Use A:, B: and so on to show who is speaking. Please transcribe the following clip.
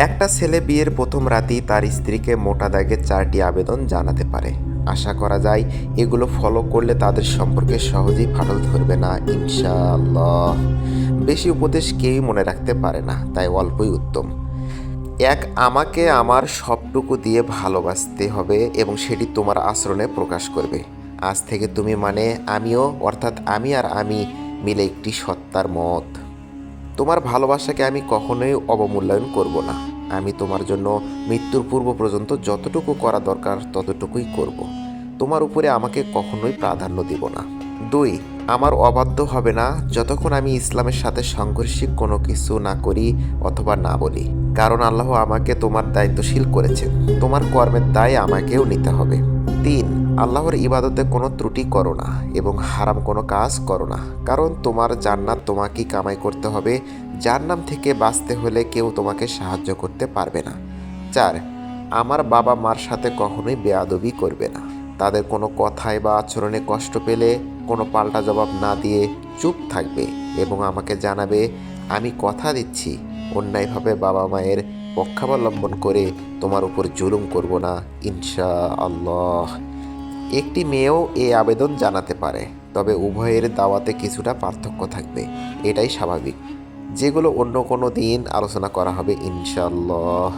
A: একটা ছেলে বিয়ের প্রথম রাতেই তার স্ত্রীকে মোটা দাগে 4টি আবেদন জানাতে পারে। আশা করা যায় এগুলো ফলো করলে তাদের সম্পর্কে সহজেই ফাটল ধরবে না, ইনশাআল্লাহ। বেশি উপদেশ কেউই মনে রাখতে পারে না, তাই অল্পই উত্তম। এক, আমাকে আমার সবটুকু দিয়ে ভালোবাসতে হবে এবং সেটি তোমার আচরণে প্রকাশ করবে। আজ থেকে তুমি মানে আমিও, অর্থাৎ আমি আর আমি মিলে একটি সত্তার মত। তোমার ভালোবাসাকে আমি কখনোই অবমূল্যায়ন করব না। আমি তোমার জন্য মৃত্যুর পূর্ব পর্যন্ত যতটুকু করা দরকার ততটুকুই করব। তোমার উপরে আমাকে কখনোই প্রাধান্য দিব না। 2, আমার অবাধ্য হবে না যতক্ষণ আমি ইসলামের সাথে সাংঘর্ষিক কোনো কিছু না করি অথবা না বলি, কারণ আল্লাহ আমাকে তোমার দায়িত্বশীল করেছেন। তোমার কর্মের দায় আমাকেও নিতে হবে। 3, আল্লাহর ইবাদতে কোনো ত্রুটি করো না এবং হারাম কোনো কাজ করো না, কারণ তোমার জান্নাত তোমাকেই কামাই করতে হবে। জাহান্নাম থেকে বাঁচতে হলে কেউ তোমাকে সাহায্য করতে পারবে না। 4, আমার বাবা মার সাথে কখনোই বেয়াদবি করবে না। তাদের কোনো কথায় বা আচরণে কষ্ট পেলে কোনো পাল্টা জবাব না দিয়ে চুপ থাকবে এবং আমাকে জানাবে। আমি কথা দিচ্ছি অন্যায়ভাবে বাবা মায়ের পক্ষাবলম্বন করে তোমার উপর জুলুম করব না, ইনশাআল্লাহ। একটি মেয়েও এই আবেদন জানাতে পারে, তবে উভয়ের দাওয়াতে কিছুটা পার্থক্য থাকবে, এটাই স্বাভাবিক, যেগুলো অন্য কোনো দিন আলোচনা করা হবে ইনশাআল্লাহ।